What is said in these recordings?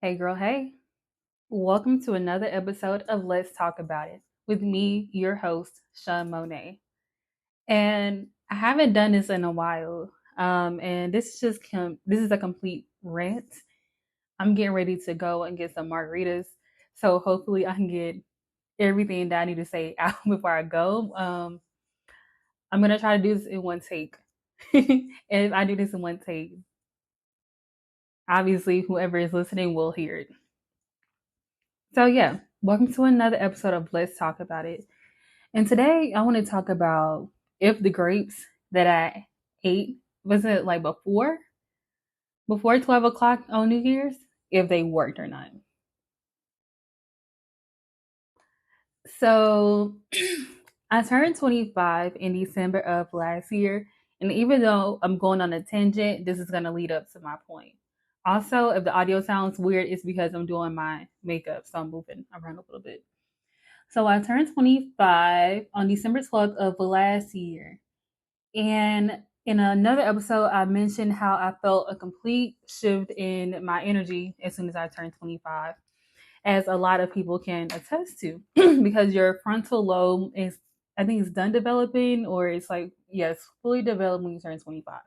Hey, girl, hey. Welcome to another episode of Let's Talk About It with me, your host, Sean Monet. And I haven't done this in a while. And this is a complete rant. I'm getting ready to go and get some margaritas. So hopefully I can get everything that I need to say out before I go. I'm gonna try to do this in one take. And if I do this in one take, obviously whoever is listening will hear it. So yeah, welcome to another episode of Let's Talk About It. And today I want to talk about if the grapes that I ate was it like before 12 o'clock on New Year's, if they worked or not. So I turned 25 in December of last year, and even though I'm going on a tangent, this is going to lead up to my point. Also, if the audio sounds weird, it's because I'm doing my makeup, so I'm moving around a little bit. So I turned 25 on December 12th of last year. And in another episode, I mentioned how I felt a complete shift in my energy as soon as I turned 25, as a lot of people can attest to, because your frontal lobe is, I think it's done developing, or it's like, yes, fully developed when you turn 25.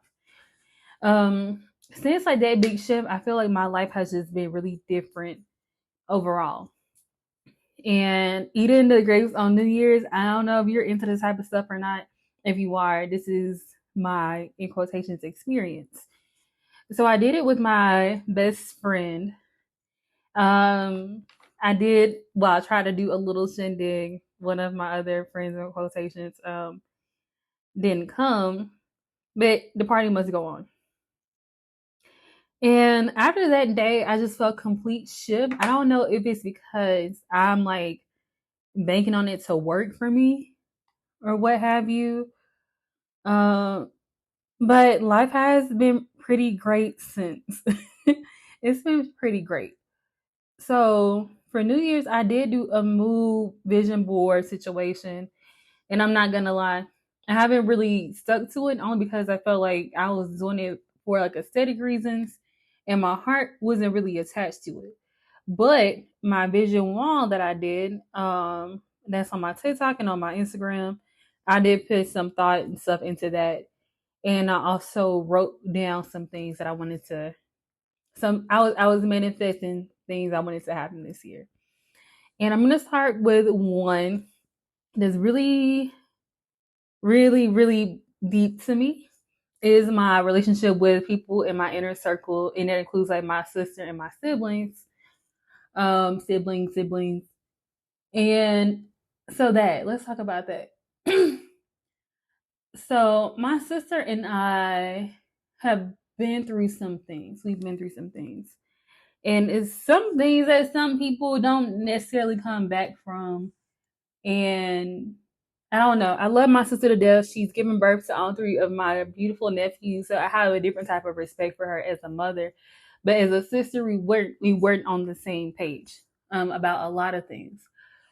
Since like that big shift, I feel like my life has just been really different overall. And eating the grapes on New Year's, I don't know if you're into this type of stuff or not. If you are, this is my, in quotations, experience. So I did it with my best friend. Um, I tried to do a little shindig. One of my other friends, in quotations, didn't come, but the party must go on. And after that day, I just felt complete shift. I don't know if it's because I'm like banking on it to work for me or what have you. Uh, but life has been pretty great since. It's been pretty great. So for New Year's, I did do a mood vision board situation, and I'm not gonna lie, I haven't really stuck to it only because I felt like I was doing it for like aesthetic reasons, and my heart wasn't really attached to it. But my vision wall that I did, that's on my TikTok and on my Instagram, I did put some thought and stuff into that, and I also wrote down some things that I wanted to. I was manifesting things I wanted to happen this year, and I'm gonna start with one that's really, really, really deep to me. Is my relationship with people in my inner circle, and that includes like my sister and my siblings, siblings, and so that let's talk about that. So my sister and I have been through some things. We've been through some things. And it's some things that some people don't necessarily come back from. And I don't know. I love my sister to death. She's given birth to all three of my beautiful nephews. So I have a different type of respect for her as a mother. But as a sister, we weren't on the same page about a lot of things.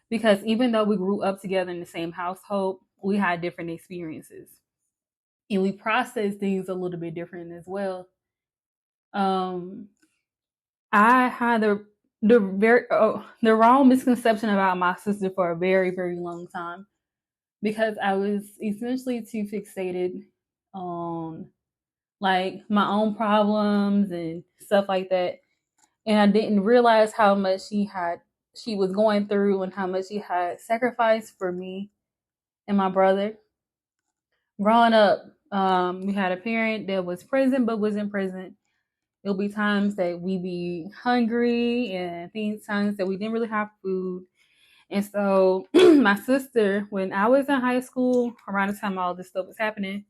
Because even though we grew up together in the same household, we had different experiences and we process things a little bit different as well. Um, I had the wrong misconception about my sister for a very, very long time because I was essentially too fixated on like my own problems and stuff like that, and I didn't realize how much she was going through and how much she had sacrificed for me and my brother. Growing up, we had a parent that was present but wasn't present. There'll be times that we be hungry and things times that we didn't really have food. And so my sister, when I was in high school, around the time all this stuff was happening,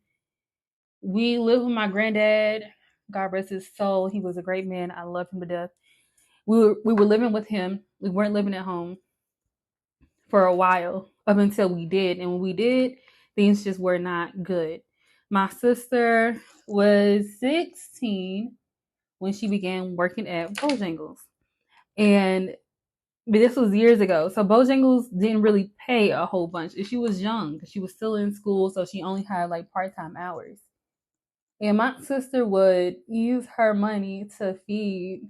we lived with my granddad. God rest his soul. He was a great man. I loved him to death. We were living with him. We weren't living at home for a while up until we did. And when we did, things just were not good. My sister was 16 when she began working at Bojangles. And but this was years ago. So Bojangles didn't really pay a whole bunch. She was young. She was still in school, so she only had like part-time hours. And my sister would use her money to feed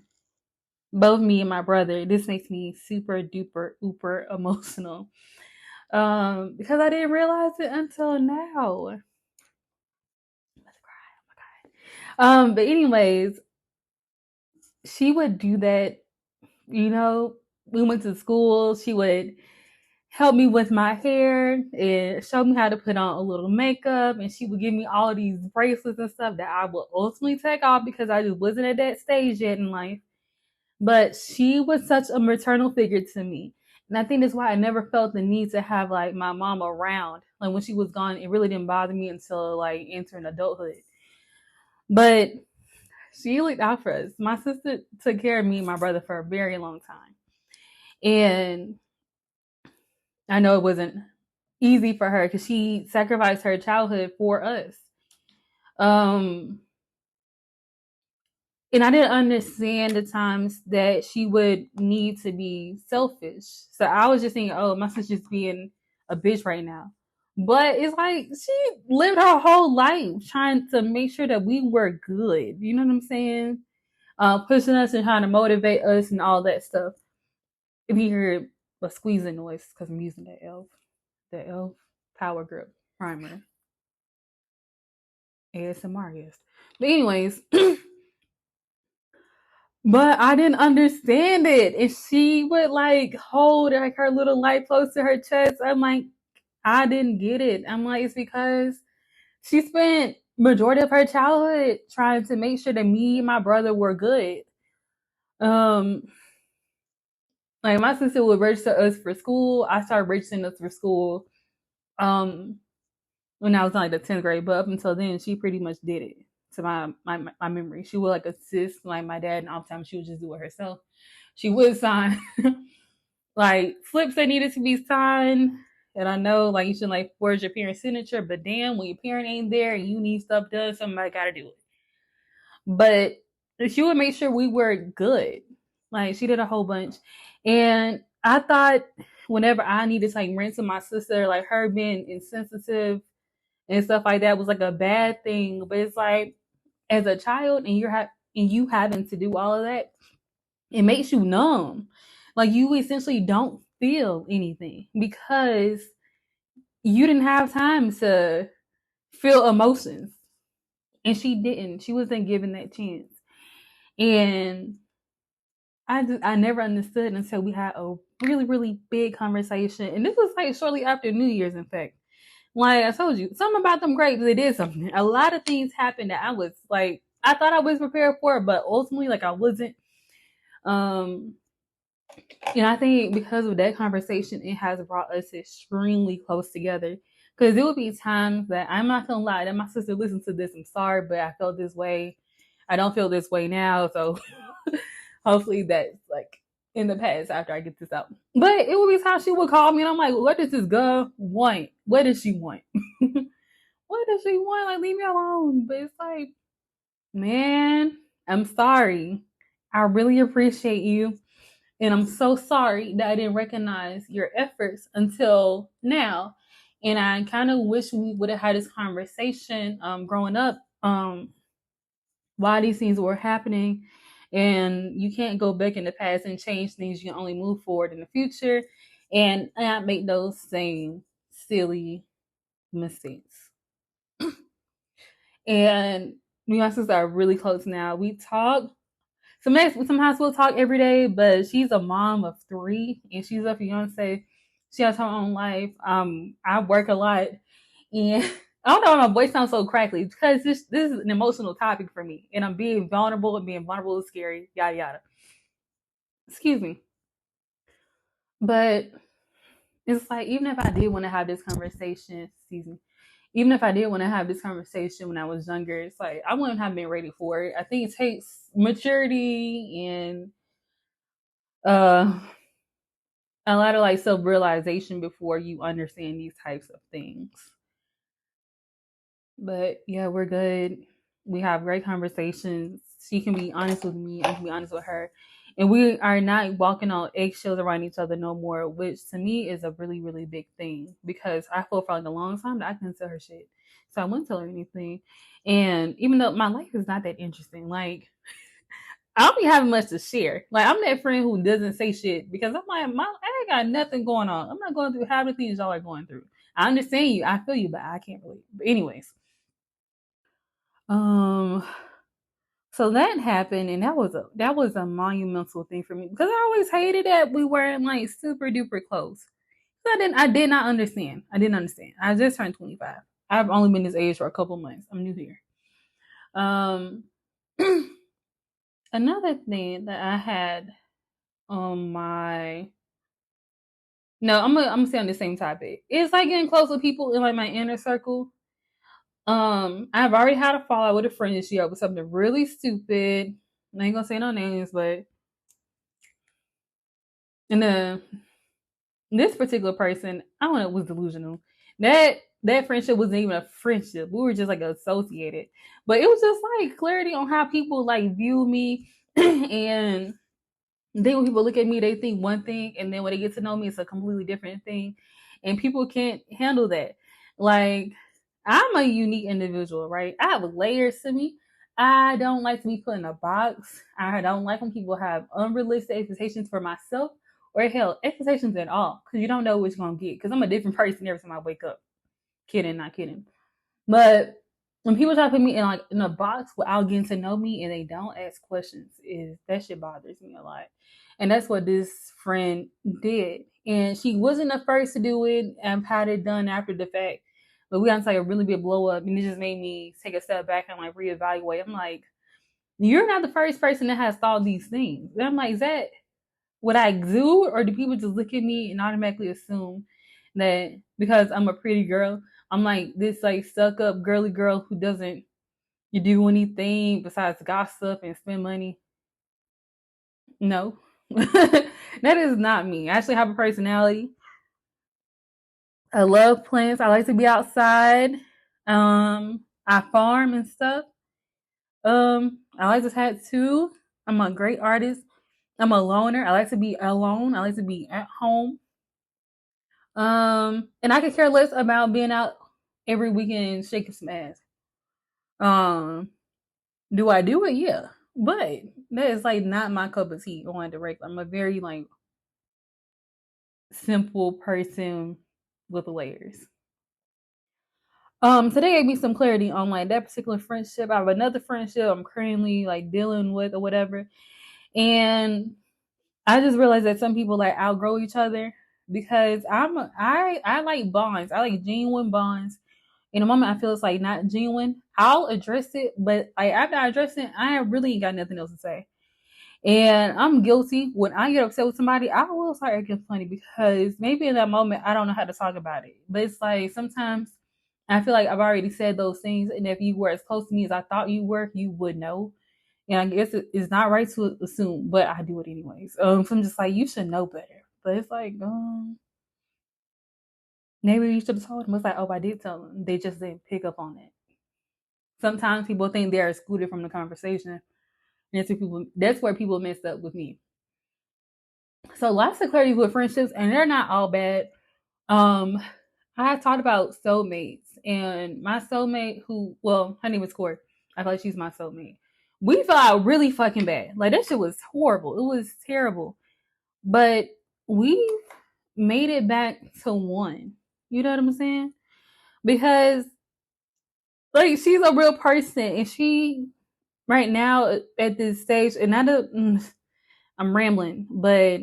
both me and my brother. This makes me super duper uber emotional. Because I didn't realize it until now. I'm about to cry. Oh my god. But anyways, she would do that, you know, we went to school, she would help me with my hair and show me how to put on a little makeup, and she would give me all these bracelets and stuff that I would ultimately take off because I just wasn't at that stage yet in life. But she was such a maternal figure to me. And I think that's why I never felt the need to have like my mom around. Like when she was gone, it really didn't bother me until like entering adulthood. But she looked out for us. My sister took care of me and my brother for a very long time. And I know it wasn't easy for her because she sacrificed her childhood for us. Um, and I didn't understand the times that she would need to be selfish. So I was just thinking, oh, my sister's just being a bitch right now. But it's like she lived her whole life trying to make sure that we were good. You know what I'm saying? Pushing us and trying to motivate us and all that stuff. If you hear a squeezing noise, because I'm using the elf power grip primer. ASMR, yes. But anyways, but I didn't understand it. And she would like hold like her little light close to her chest. I'm like, I didn't get it. I'm like, it's because she spent majority of her childhood trying to make sure that me and my brother were good. Um, like my sister would register us for school. I started registering us for school um when I was in like the 10th grade, but up until then she pretty much did it to my memory. She would like assist like my dad, and oftentimes she would just do it herself. She would sign like slips that needed to be signed. And I know like you should like forge your parent's signature, but damn, when your parent ain't there and you need stuff done, somebody gotta do it. But she would make sure we were good. Like she did a whole bunch. And I thought whenever I needed to like rent to my sister, like her being insensitive and stuff like that was like a bad thing. But it's like as a child and you having to do all of that, it makes you numb. Like you essentially don't feel anything because you didn't have time to feel emotions. And she didn't. She wasn't given that chance. And I never understood until we had a really, really big conversation. And this was like shortly after New Year's, in fact. Like I told you, something about them grapes, they did something. A lot of things happened that I was like, I thought I was prepared for, but ultimately, like I wasn't. Um, I think because of that conversation, it has brought us extremely close together. Because there would be times that I'm not gonna lie, that my sister listened to this. I'm sorry, but I felt this way. I don't feel this way now, so hopefully that's like in the past after I get this out. But it would be times she would call me, and I'm like, "What does this girl want? What does she want? What does she want? Like, leave me alone." But it's like, man, I'm sorry. I really appreciate you. And I'm so sorry that I didn't recognize your efforts until now. And I kind of wish we would have had this conversation growing up, why these things were happening. And you can't go back in the past and change things. You can only move forward in the future and not make those same silly mistakes. And me and my sister are really close now. We talk. Sometimes we'll talk every day, but she's a mom of three and she's a fiance. She has her own life. I work a lot, and I don't know why my voice sounds so crackly because this is an emotional topic for me, and I'm being vulnerable, and being vulnerable is scary. Yada yada. Excuse me, but it's like even if I did want to have this conversation, excuse me, even if I did want to have this conversation when I was younger, it's like I wouldn't have been ready for it. I think it takes maturity and uh a lot of like self realization before you understand these types of things. But yeah, we're good. We have great conversations. She can be honest with me. I can be honest with her. And we are not walking on eggshells around each other no more, which to me is a really, really big thing because I feel for like a long time that I couldn't tell her shit. So I wouldn't tell her anything. And even though my life is not that interesting, like I don't be having much to share. Like I'm that friend who doesn't say shit because I'm like, I ain't got nothing going on. I'm not going through half the things y'all are going through. I understand you, I feel you, but I can't relate. But anyways, um, so that happened, and that was a monumental thing for me because I always hated that we weren't like super duper close. So I did not understand. I didn't understand. I just turned 25. I've only been this age for a couple months. I'm new here. Um, another thing that I had on my no, I'm gonna stay on the same topic. It's like getting close with people in like my inner circle. I've already had a fallout with a friend this year over something really stupid. I ain't gonna say no names, but and then this particular person, I don't know, was delusional. That friendship wasn't even a friendship. We were just like associated. But it was just like clarity on how people like view me and then when people look at me, they think one thing, and then when they get to know me, it's a completely different thing. And people can't handle that. Like, I'm a unique individual, right? I have layers to me. I don't like to be put in a box. I don't like when people have unrealistic expectations for myself or hell, expectations at all, because you don't know what you're going to get. Because I'm a different person every time I wake up. Kidding, not kidding. But when people try to put me in like in a box without getting to know me and they don't ask questions, is that shit bothers me a lot. And that's what this friend did. And she wasn't the first to do it. I've had it done after the fact. But we got into like a really big blow up and it just made me take a step back and like reevaluate. I'm like, you're not the first person that has thought these things. And I'm like, is that what I do? Or do people just look at me and automatically assume that because I'm a pretty girl, I'm like this like stuck up girly girl who doesn't you do anything besides gossip and spend money? No. That is not me. I actually have a personality. I love plants. I like to be outside. I farm and stuff. I like to tattoo. I'm a great artist. I'm a loner. I like to be alone. I like to be at home. And I could care less about being out every weekend shaking some ass. Um, do I do it? Yeah. But that is like not my cup of tea on the regular. I'm a very like simple person with layers. Today gave me some clarity on like that particular friendship. I have another friendship I'm currently like dealing with or whatever. And I just realized that some people like outgrow each other because I like bonds. I like genuine bonds. In a moment I feel it's like not genuine, I'll address it, but like after I address it, I really ain't got nothing else to say. And I'm guilty. When I get upset with somebody, I will start acting funny because maybe in that moment I don't know how to talk about it. But it's like sometimes I feel like I've already said those things, and if you were as close to me as I thought you were, you would know. And I guess it's not right to assume, but I do it anyways. So I'm just like, you should know better. But it's like, maybe you should have told them. It's like, oh, I did tell them. They just didn't pick up on it. Sometimes people think they're excluded from the conversation. And that's where people messed up with me. So lots of clarity with friendships, and they're not all bad. Um, I talked about soulmates, and my soulmate, her name is Corey. I feel like she's my soulmate. We fell out really fucking bad. Like that shit was horrible. It was terrible, but we made it back to one. You know what I'm saying? Because like she's a real person, and she right now at this stage, and I'm rambling, but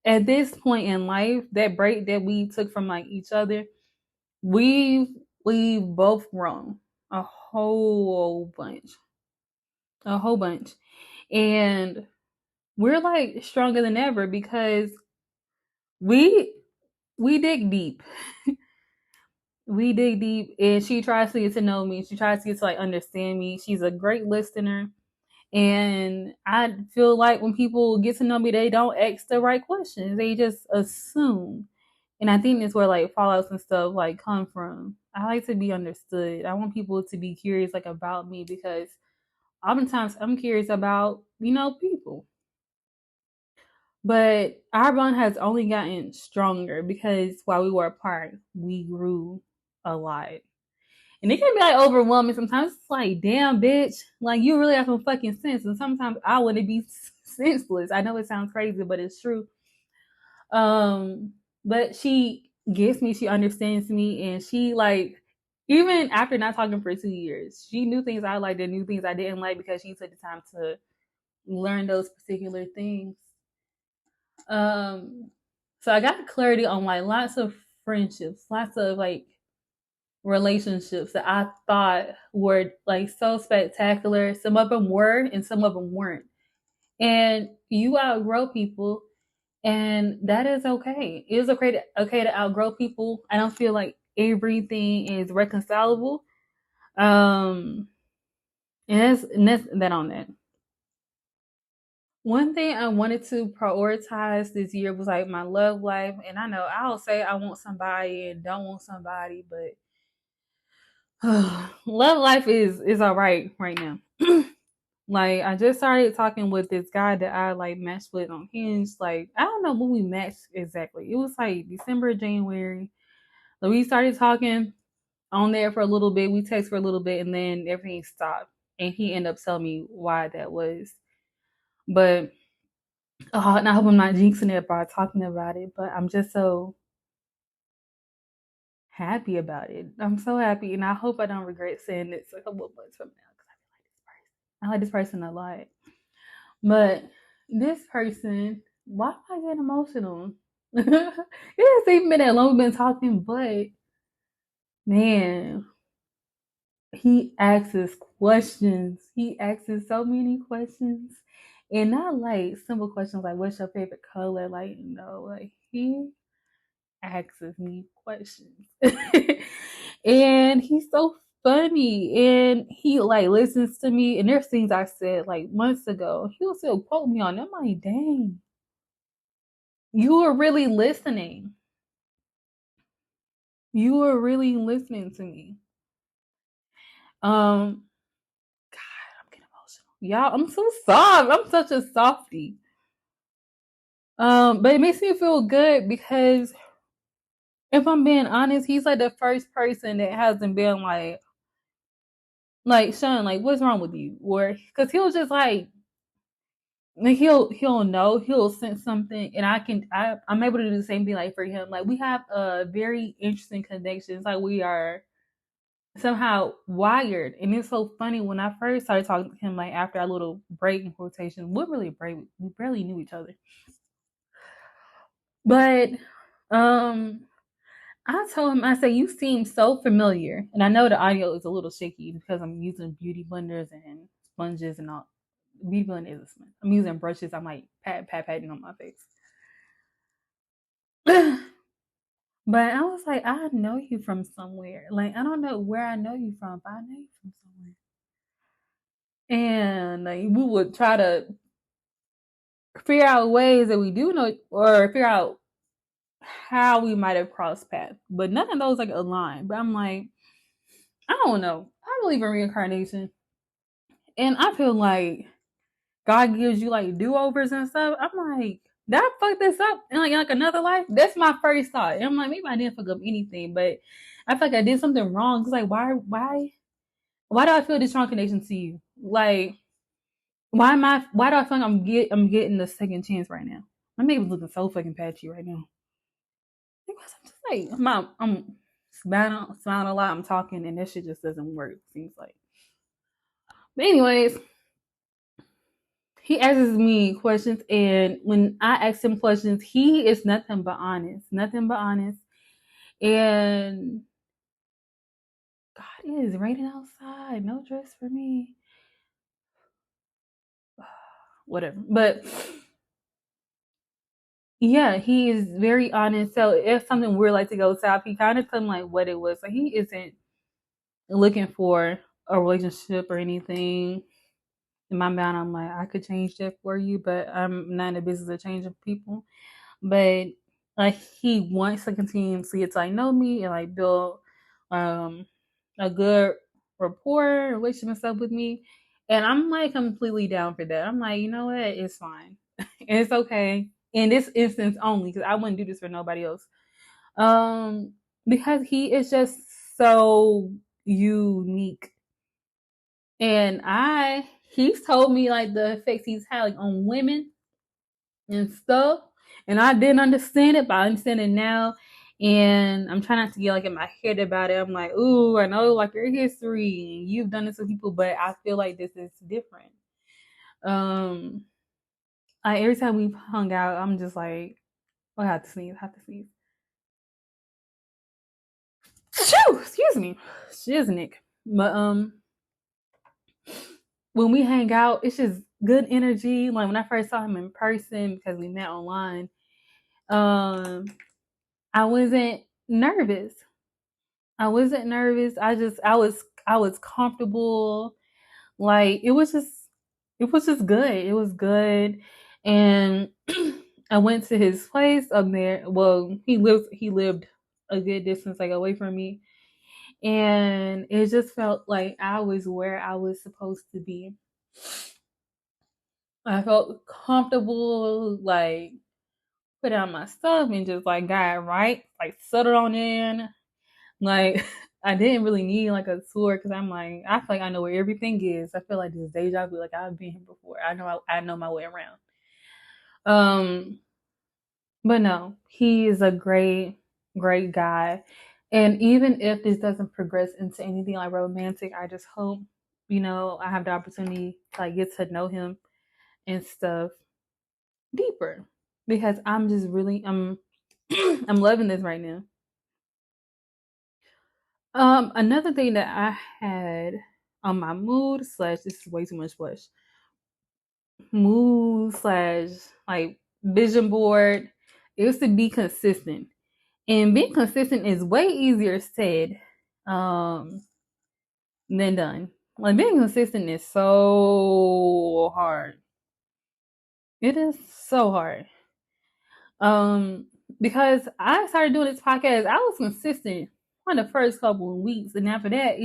at this point in life, that break that we took from like each other, we've both grown a a whole bunch, and we're like stronger than ever because we we dig deep. We dig deep, and she tries to get to know me. She tries to get to like understand me. She's a great listener. And I feel like when people get to know me, they don't ask the right questions. They just assume. And I think that's where like fallouts and stuff like come from. I like to be understood. I want people to be curious like about me because oftentimes I'm curious about, people. But our bond has only gotten stronger because while we were apart, we grew a lot. And it can be like overwhelming. Sometimes it's like, damn, bitch, like you really have some fucking sense. And sometimes I want to be senseless. I know it sounds crazy, but it's true. But she gets me, she understands me, and she like even after not talking for 2 years, she knew things I liked and knew things I didn't like because she took the time to learn those particular things. Um, so I got clarity on like lots of friendships, lots of like relationships that I thought were like so spectacular. Some of them were, and some of them weren't. And you outgrow people, and that is okay. It is okay to outgrow people. I don't feel like everything is reconcilable. Um, and that's that on that. One thing I wanted to prioritize this year was like my love life, and I know I'll say I want somebody and don't want somebody, but love life is all right now. Like I just started talking with this guy that I like matched with on Hinge. Like I don't know when we matched exactly. It was like December, January. So we started talking on there for a little bit. We text for a little bit, and then everything stopped. And he ended up telling me why that was. But and I hope I'm not jinxing it by talking about it. But I'm just so happy about it. I'm so happy, and I hope I don't regret saying this a couple of months from now because I like this person a lot. But this person, why am I getting emotional? It hasn't even been that long we've been talking, but man, he asks questions. He asks so many questions. And not like simple questions like what's your favorite color? Like, no, like he asks me questions. And he's so funny. And he like listens to me. And there's things I said like months ago. He'll still quote me on them. I'm like, dang, you are really listening. You are really listening to me. God, I'm getting emotional. Y'all, I'm so soft. I'm such a softie. But it makes me feel good because if I'm being honest, he's like the first person that hasn't been like Sean, like what's wrong with you? Or because he'll just like he'll know, he'll sense something, and I'm able to do the same thing like for him. Like we have a very interesting connection. It's like we are somehow wired, and it's so funny when I first started talking to him, like after our little break in quotation, what really a break? We barely knew each other, but um I told him, I said, you seem so familiar. And I know the audio is a little shaky because I'm using beauty blenders and sponges and all. Beauty blender is a sponge. I'm using brushes. I'm like patting on my face. But I was like, I know you from somewhere. Like, I don't know where I know you from, but I know you from somewhere. And like, we would try to figure out ways that we do know or figure out how we might have crossed paths. But none of those like align. But I'm like, I don't know. I believe in reincarnation. And I feel like God gives you like do overs and stuff. I'm like, did I fuck this up in like another life? That's my first thought. And I'm like, maybe I didn't fuck up anything, but I feel like I did something wrong. It's like, why do I feel this strong connection to you? Like, why do I feel like I'm getting the second chance right now? My makeup's looking so fucking patchy right now. Because I'm just like, I'm smiling a lot. I'm talking, and that shit just doesn't work. Seems like. But anyways, he asks me questions, and when I ask him questions, he is nothing but honest. Nothing but honest. And God, it is raining outside. No dress for me. Whatever. But yeah, he is very honest. So if something weird like to go south, he kind of told me like what it was. So he isn't looking for a relationship or anything. In my mind, I'm like, I could change that for you, but I'm not in the business of changing people. But like he wants to continuously get to like know me and like build um a good rapport, relationship and stuff with me. And I'm like completely down for that. I'm like, you know what? It's fine. It's okay. In this instance only, because I wouldn't do this for nobody else. Um, because he is just so unique. And he's told me like the effects he's had like on women and stuff. And I didn't understand it, but I understand it now. And I'm trying not to get like in my head about it. I'm like, ooh, I know like your history and you've done this with people, but I feel like this is different. Every time we've hung out, I'm just like, oh, I have to sneeze, Shoo, excuse me, shiznick. But when we hang out, it's just good energy. Like when I first saw him in person because we met online, I wasn't nervous. I was comfortable. Like it was just good. It was good. And I went to his place up there. Well, he lived a good distance like away from me. And it just felt like I was where I was supposed to be. I felt comfortable, like put out my stuff and just like got right, like settled on in. Like I didn't really need like a tour because I'm like I feel like I know where everything is. I feel like this deja vu, like I've been here before. I know my way around. Um, but no, he is a great guy. And even if this doesn't progress into anything like romantic, I just hope I have the opportunity to like get to know him and stuff deeper because I'm just really I'm loving this right now. Another thing that I had on my mood slash this is way too much flush mood slash like vision board is to be consistent, and being consistent is way easier said than done. Like being consistent is so hard. It is so hard. Um, because I started doing this podcast, I was consistent on the first couple of weeks, and after that,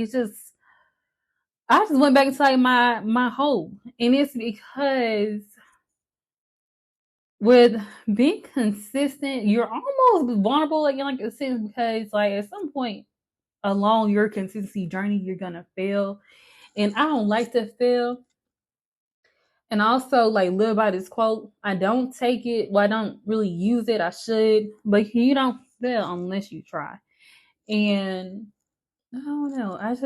I just went back into like my hole, and it's because with being consistent, you're almost vulnerable, like in like a sense, because like at some point along your consistency journey, you're gonna fail, and I don't like to fail. And I also like live by this quote. I don't take it. Well, I don't really use it. I should, but you don't fail unless you try. And I don't know. I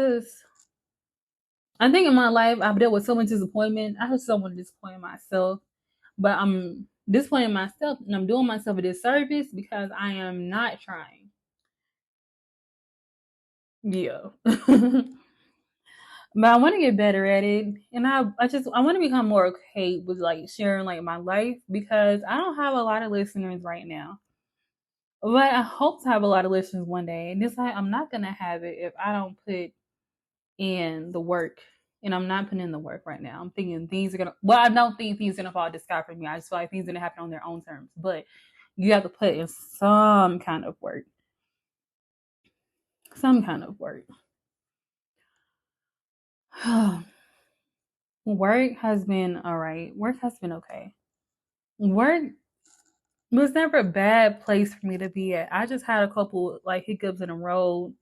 think in my life I've dealt with so much disappointment. I just don't want to disappoint myself, but I'm disappointing myself, and I'm doing myself a disservice because I am not trying. Yeah. But I want to get better at it, and I want to become more okay with like sharing like my life because I don't have a lot of listeners right now. But I hope to have a lot of listeners one day. And it's like I'm not gonna have it if I don't put in the work. And I'm not putting in the work right now. I'm thinking things are gonna I don't think things are gonna fall out of the sky for me. I just feel like things are gonna happen on their own terms. But you have to put in some kind of work. Some kind of work. Work has been alright. Work has been okay. Work was never a bad place for me to be at. I just had a couple like hiccups in the road,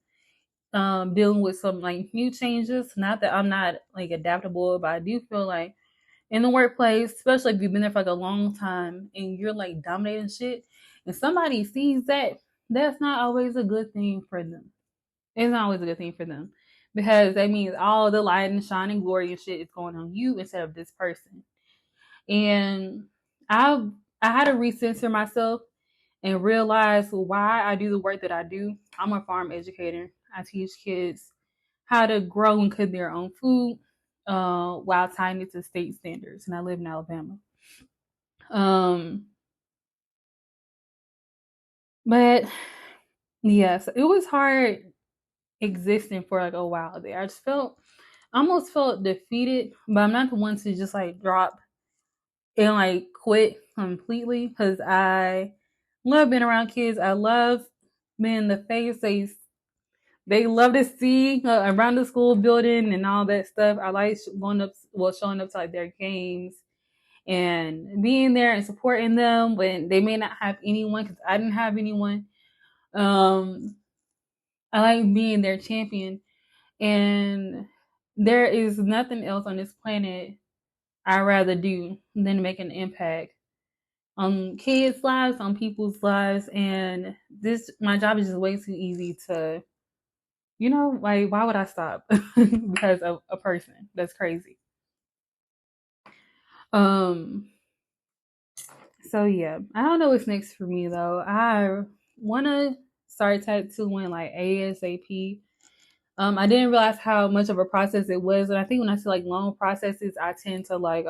dealing with some like new changes. Not that I'm not like adaptable, but I do feel like in the workplace, especially if you've been there for like a long time and you're like dominating shit, and somebody sees that, that's not always a good thing for them. It's not always a good thing for them because that means all the light and shine and glory and shit is going on you instead of this person. And I I had to recenter myself and realize why I do the work that I do. I'm a farm educator. I teach kids how to grow and cook their own food while tying it to state standards. And I live in Alabama. Um, but yes, it was hard existing for like a while there. Almost felt defeated, but I'm not the one to just like drop and like quit completely because I love being around kids. I love being the face they love to see around the school building and all that stuff. I like showing up to like their games and being there and supporting them when they may not have anyone because I didn't have anyone. Um, I like being their champion, And there is nothing else on this planet I'd rather do than make an impact on kids' lives, on people's lives. And this, my job is just way too easy to, like, why would I stop because of a person? That's crazy. Um, so yeah, I don't know what's next for me though. I want to start tattooing like ASAP. I didn't realize how much of a process it was, and I think when I see like long processes, I tend to like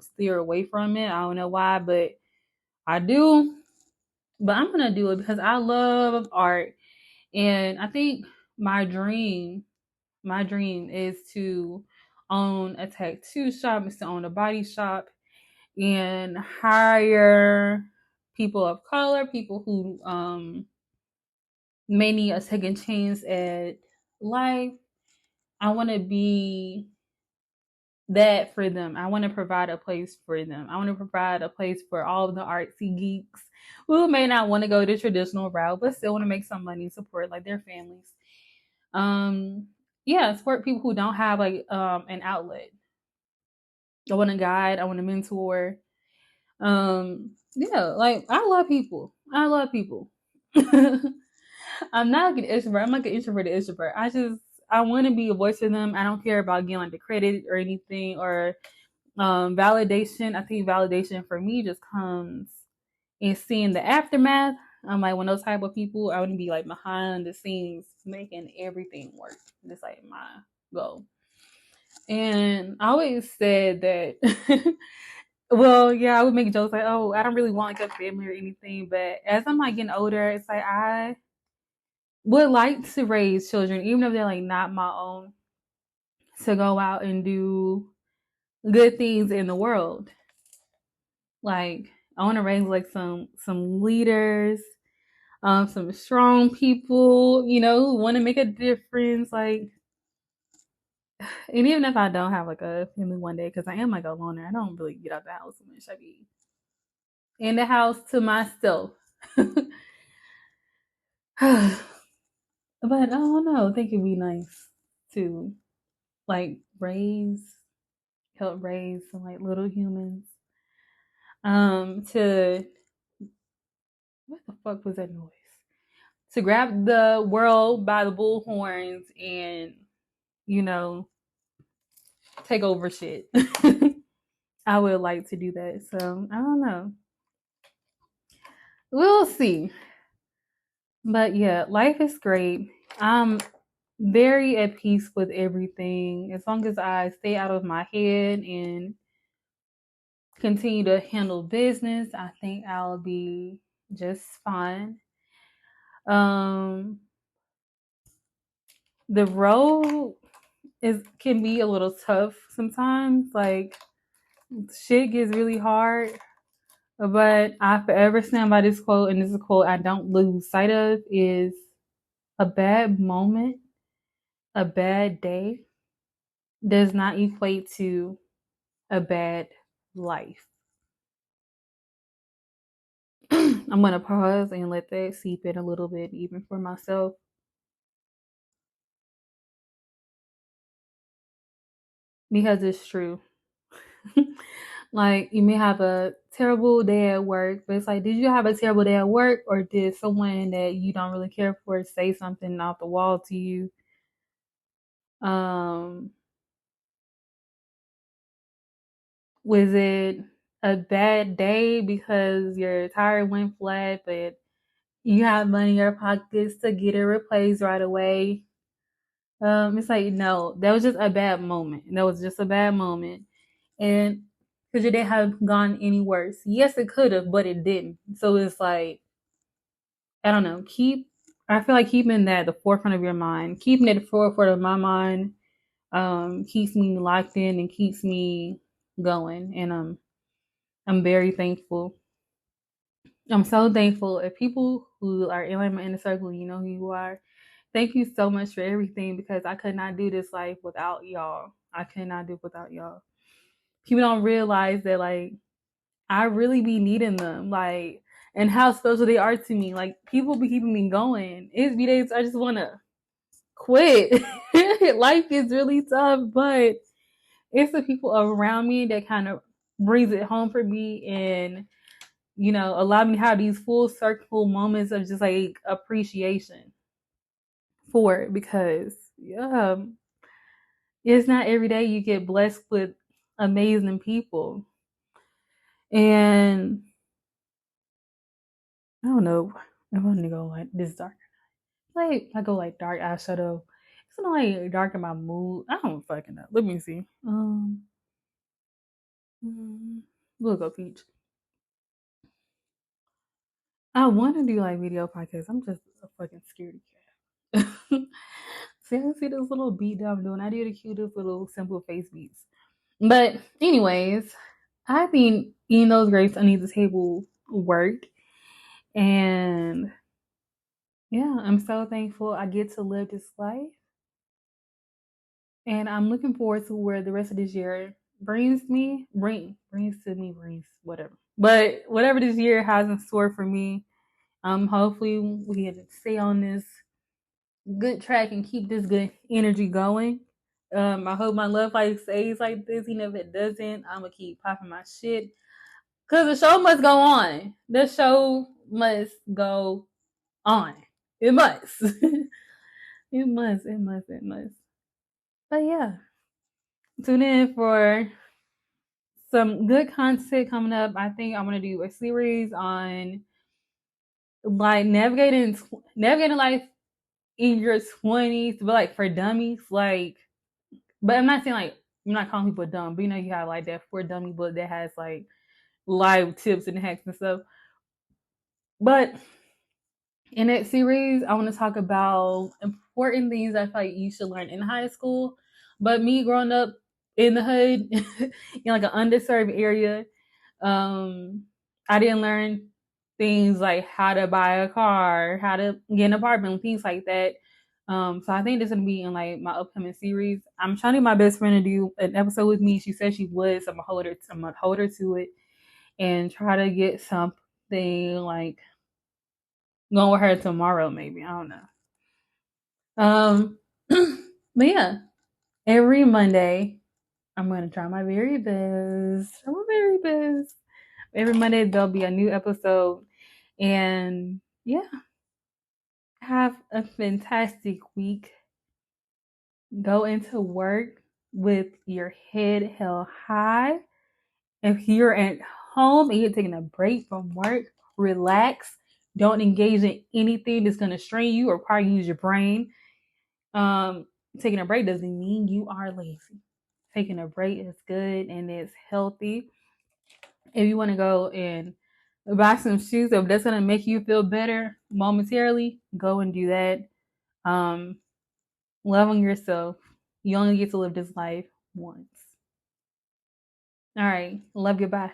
steer away from it. I don't know why, but I do. But I'm gonna do it because I love art, and I think my dream, my dream is to own a tattoo shop, is to own a body shop, and hire people of color, people who may need a second chance at life. I want to be that for them. I want to provide a place for them. I want to provide a place for all of the artsy geeks who may not want to go the traditional route, but still want to make some money and support like their families. Um, yeah, support people who don't have like an outlet. I want to guide. I want to mentor. Yeah, like I love people. I love people. I'm not like an extrovert. I'm like an introverted extrovert. I want to be a voice for them. I don't care about getting like the credit or anything or validation. I think validation for me just comes in seeing the aftermath. I'm like one of those type of people. I want to be like behind the scenes making everything work. That's like my goal. And I always said that well, yeah, I would make jokes like, oh, I don't really want like a family or anything. But as I'm like getting older, it's like I would like to raise children, even if they're like not my own, to go out and do good things in the world. Like I want to raise like some leaders, some strong people, who want to make a difference. Like, and even if I don't have like a family one day, because I am like a loner, I don't really get out the house much. I be in the house to myself. But I don't know. I think it'd be nice to like help raise some like little humans. To what the fuck was that noise? To grab the world by the bull horns and you know take over shit. I would like to do that. So I don't know. We'll see. But yeah, life is great. I'm very at peace with everything. As long as I stay out of my head and continue to handle business, I think I'll be just fine. Um, the road is can be a little tough sometimes. Like shit gets really hard. But I forever stand by this quote, and this is a quote I don't lose sight of is a bad moment, a bad day does not equate to a bad life. I'm going to pause and let that seep in a little bit, even for myself. Because it's true. Like, you may have a terrible day at work, but it's like, did you have a terrible day at work, or did someone that you don't really care for say something off the wall to you? Um, was it a bad day because your tire went flat, but you have money in your pockets to get it replaced right away? It's like no, that was just a bad moment. That was just a bad moment, and could your day have gone any worse? Yes, it could have, but it didn't. So it's like I don't know. I feel like keeping that at the forefront of your mind, keeping it at the forefront of my mind, keeps me locked in and keeps me going. And I'm very thankful. I'm so thankful. If people who are in like my inner circle, you know who you are. Thank you so much for everything because I could not do this life without y'all. I could not do it without y'all. People don't realize that like I really be needing them, like, and how special they are to me. Like people be keeping me going. It's be days I just wanna quit. Life is really tough, but it's the people around me that kind of brings it home for me and, allow me to have these full circle moments of just like appreciation for it because, yeah, it's not every day you get blessed with amazing people. And I don't know. I want to go like this dark. Like I go like dark eyeshadow. It's gonna like darken my mood. I don't fucking know. Let me see. We'll go peach. I want to do like video podcasts. I'm just a fucking scaredy cat. See this little beat that I'm doing. I do the cutest little simple face beats. But anyways, I think eating those grapes underneath the table worked. And yeah, I'm so thankful I get to live this life. And I'm looking forward to where the rest of this year brings whatever. But whatever this year has in store for me, hopefully we can stay on this good track and keep this good energy going. I hope my love life stays like this. Even if it doesn't, I'm gonna keep popping my shit. Cause the show must go on. The show must go on. It must. It must. It must. It must. But yeah, tune in for some good content coming up. I think I'm gonna do a series on like navigating life in your 20s, but like for dummies. Like, but I'm not saying like I'm not calling people dumb, but you have like that for dummy book that has like live tips and hacks and stuff. But in that series, I want to talk about important things I feel like you should learn in high school. But me growing up in the hood, in like an underserved area, I didn't learn things like how to buy a car, how to get an apartment, things like that. So I think this is gonna be in like my upcoming series. I'm trying to get my best friend to do an episode with me. She said she would, so I'm gonna hold her to it and try to get something like going with her tomorrow, maybe. I don't know. But yeah, every Monday I'm gonna try my very best. My very best. Every Monday there'll be a new episode, and yeah, have a fantastic week. Go into work with your head held high. If you're at home and you're taking a break from work, relax. Don't engage in anything that's gonna strain you or require you to use your brain. Taking a break doesn't mean you are lazy. Taking a break is good and it's healthy. If you want to go and buy some shoes, if that's gonna make you feel better momentarily, go and do that. Love on yourself. You only get to live this life once. All right. Love you. Bye.